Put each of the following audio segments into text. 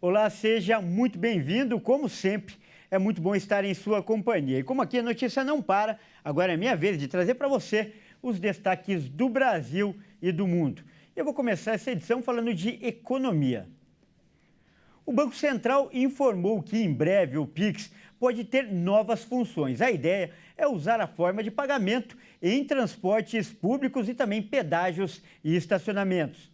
Olá, seja muito bem-vindo. Como sempre, é muito bom estar em sua companhia. E como aqui a notícia não para, agora é minha vez de trazer para você os destaques do Brasil e do mundo. Eu vou começar essa edição falando de economia. O Banco Central informou que em breve o Pix pode ter novas funções. A ideia é usar a forma de pagamento em transportes públicos e também pedágios e estacionamentos.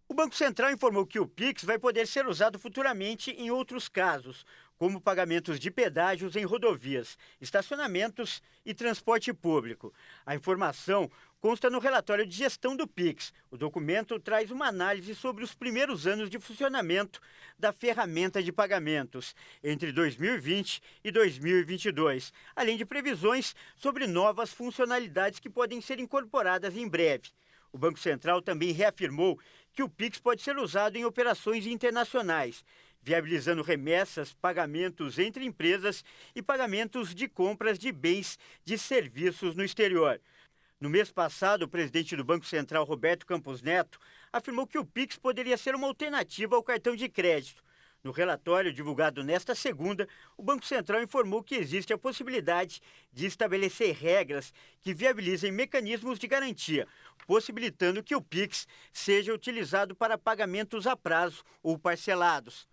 O Banco Central informou que o Pix vai poder ser usado futuramente em outros casos, como pagamentos de pedágios em rodovias, estacionamentos e transporte público. A informação consta no relatório de gestão do Pix. O documento traz uma análise sobre os primeiros anos de funcionamento da ferramenta de pagamentos, entre 2020 e 2022, além de previsões sobre novas funcionalidades que podem ser incorporadas em breve. O Banco Central também reafirmou que o Pix pode ser usado em operações internacionais, viabilizando remessas, pagamentos entre empresas e pagamentos de compras de bens e serviços no exterior. No mês passado, o presidente do Banco Central, Roberto Campos Neto, afirmou que o Pix poderia ser uma alternativa ao cartão de crédito. No relatório divulgado nesta segunda, o Banco Central informou que existe a possibilidade de estabelecer regras que viabilizem mecanismos de garantia, possibilitando que o Pix seja utilizado para pagamentos a prazo ou parcelados.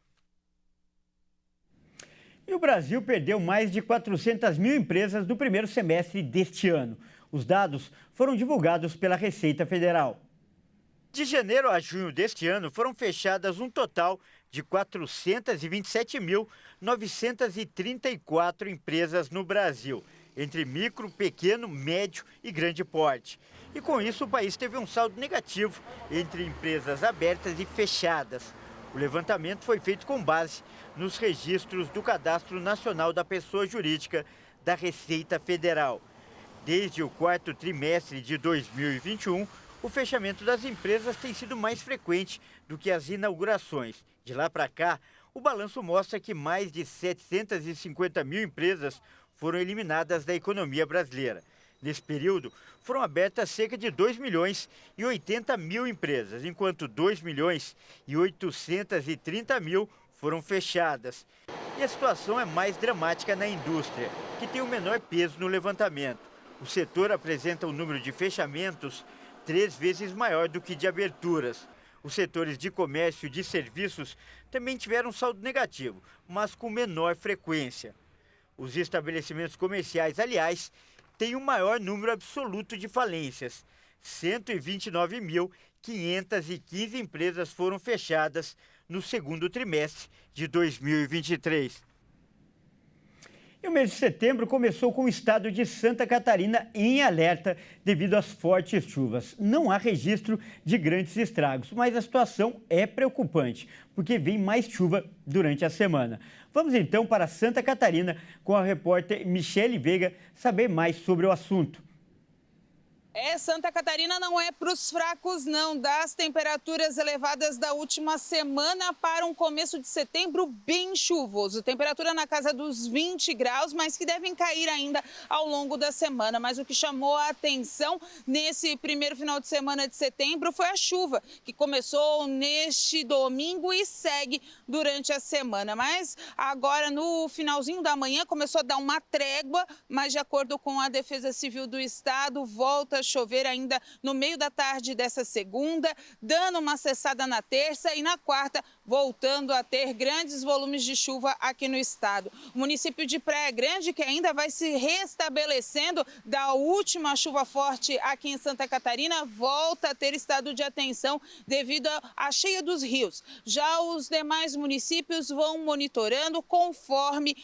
E o Brasil perdeu mais de 400 mil empresas no primeiro semestre deste ano. Os dados foram divulgados pela Receita Federal. De janeiro a junho deste ano, foram fechadas um total de 427.934 empresas no Brasil, entre micro, pequeno, médio e grande porte. E com isso, o país teve um saldo negativo entre empresas abertas e fechadas. O levantamento foi feito com base nos registros do Cadastro Nacional da Pessoa Jurídica da Receita Federal. Desde o quarto trimestre de 2021, o fechamento das empresas tem sido mais frequente do que as inaugurações. De lá para cá, o balanço mostra que mais de 750 mil empresas foram eliminadas da economia brasileira. Nesse período, foram abertas cerca de 2 milhões e 80 mil empresas, enquanto 2 milhões e 830 mil foram fechadas. E a situação é mais dramática na indústria, que tem o menor peso no levantamento. O setor apresenta um número de fechamentos 3 vezes maior do que de aberturas. Os setores de comércio e de serviços também tiveram saldo negativo, mas com menor frequência. Os estabelecimentos comerciais, aliás, têm o maior número absoluto de falências. 129.515 empresas foram fechadas no segundo trimestre de 2023. E o mês de setembro começou com o estado de Santa Catarina em alerta devido às fortes chuvas. Não há registro de grandes estragos, mas a situação é preocupante, porque vem mais chuva durante a semana. Vamos então para Santa Catarina com a repórter Michele Veiga saber mais sobre o assunto. Santa Catarina não é para os fracos, não. Das temperaturas elevadas da última semana para um começo de setembro bem chuvoso. Temperatura na casa dos 20 graus, mas que devem cair ainda ao longo da semana. Mas o que chamou a atenção nesse primeiro final de semana de setembro foi a chuva, que começou neste domingo e segue durante a semana. Mas agora, no finalzinho da manhã, começou a dar uma trégua, mas de acordo com a Defesa Civil do Estado, volta a chover ainda no meio da tarde dessa segunda, dando uma cessada na terça e na quarta, voltando a ter grandes volumes de chuva aqui no estado. O município de Praia Grande, que ainda vai se restabelecendo da última chuva forte aqui em Santa Catarina, volta a ter estado de atenção devido à cheia dos rios. Já os demais municípios vão monitorando conforme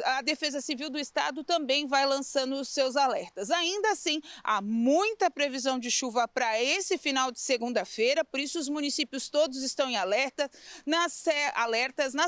a Defesa Civil do Estado também vai lançando os seus alertas. Ainda assim, há muita previsão de chuva para esse final de segunda-feira, por isso os municípios todos estão em alertas. Na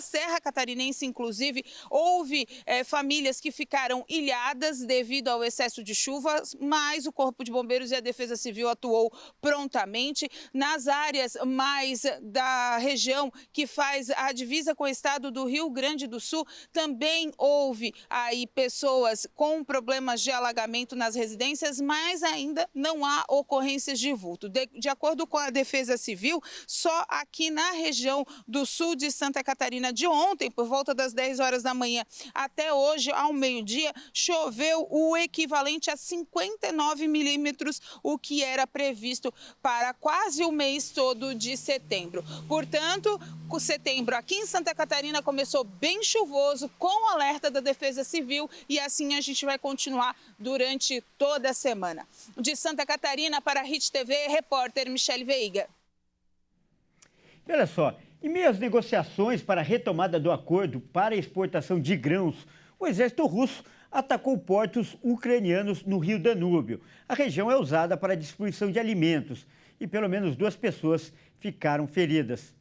Serra Catarinense, inclusive, houve famílias que ficaram ilhadas devido ao excesso de chuva, mas o Corpo de Bombeiros e a Defesa Civil atuou prontamente. Nas áreas mais da região que faz a divisa com o estado do Rio Grande do Sul, também houve aí pessoas com problemas de alagamento nas residências, mas mas ainda não há ocorrências de vulto. De acordo com a Defesa Civil, só aqui na região do sul de Santa Catarina, de ontem, por volta das 10 horas da manhã até hoje, ao meio-dia, choveu o equivalente a 59 milímetros, o que era previsto para quase o mês todo de setembro. Portanto, o setembro aqui em Santa Catarina começou bem chuvoso, com o alerta da Defesa Civil, e assim a gente vai continuar durante toda a semana. De Santa Catarina para a Hit TV, repórter Michele Veiga. Olha só, em meio às negociações para a retomada do acordo para a exportação de grãos, o exército russo atacou portos ucranianos no rio Danúbio. A região é usada para a distribuição de alimentos e pelo menos 2 pessoas ficaram feridas.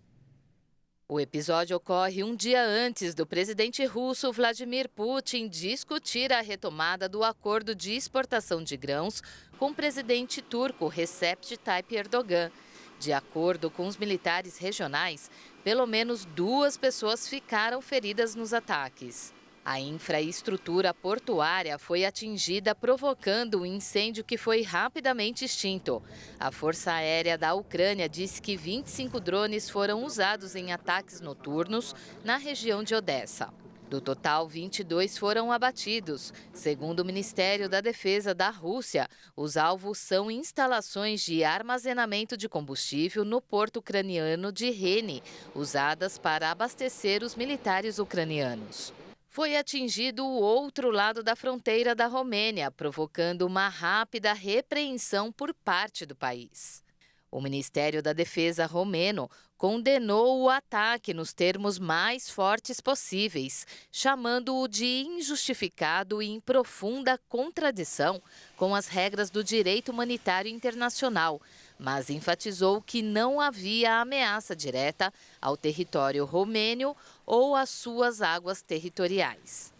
O episódio ocorre um dia antes do presidente russo Vladimir Putin discutir a retomada do acordo de exportação de grãos com o presidente turco Recep Tayyip Erdogan. De acordo com os militares regionais, pelo menos 2 pessoas ficaram feridas nos ataques. A infraestrutura portuária foi atingida, provocando um incêndio que foi rapidamente extinto. A Força Aérea da Ucrânia disse que 25 drones foram usados em ataques noturnos na região de Odessa. Do total, 22 foram abatidos. Segundo o Ministério da Defesa da Rússia, os alvos são instalações de armazenamento de combustível no porto ucraniano de Reni, usadas para abastecer os militares ucranianos. Foi atingido o outro lado da fronteira da Romênia, provocando uma rápida repreensão por parte do país. O Ministério da Defesa romeno condenou o ataque nos termos mais fortes possíveis, chamando-o de injustificado e em profunda contradição com as regras do direito humanitário internacional, mas enfatizou que não havia ameaça direta ao território romênio ou às suas águas territoriais.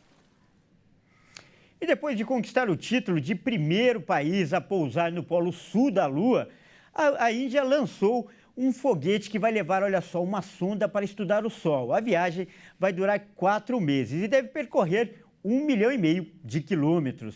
E depois de conquistar o título de primeiro país a pousar no Polo Sul da Lua, a Índia lançou um foguete que vai levar, olha só, uma sonda para estudar o Sol. A viagem vai durar 4 meses e deve percorrer 1,5 milhão de quilômetros.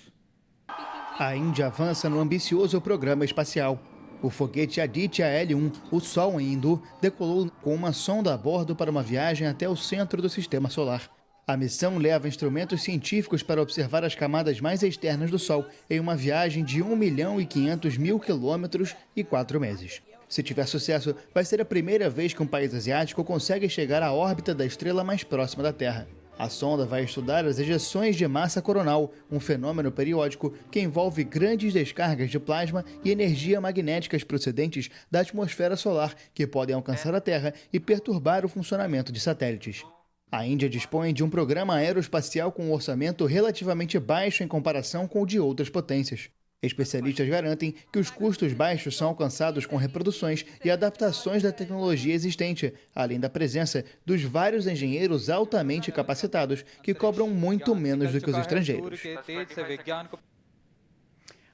A Índia avança no ambicioso programa espacial. O foguete Aditya L1, o Sol em hindu, decolou com uma sonda a bordo para uma viagem até o centro do sistema solar. A missão leva instrumentos científicos para observar as camadas mais externas do Sol em uma viagem de 1.500.000 quilômetros e 4 meses. Se tiver sucesso, vai ser a primeira vez que um país asiático consegue chegar à órbita da estrela mais próxima da Terra. A sonda vai estudar as ejeções de massa coronal, um fenômeno periódico que envolve grandes descargas de plasma e energia magnéticas procedentes da atmosfera solar que podem alcançar a Terra e perturbar o funcionamento de satélites. A Índia dispõe de um programa aeroespacial com um orçamento relativamente baixo em comparação com o de outras potências. Especialistas garantem que os custos baixos são alcançados com reproduções e adaptações da tecnologia existente, além da presença dos vários engenheiros altamente capacitados que cobram muito menos do que os estrangeiros.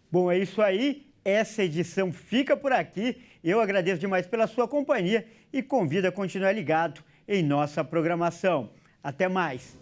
Bom, é isso aí. Essa edição fica por aqui. Eu agradeço demais pela sua companhia e convido a continuar ligado em nossa programação. Até mais!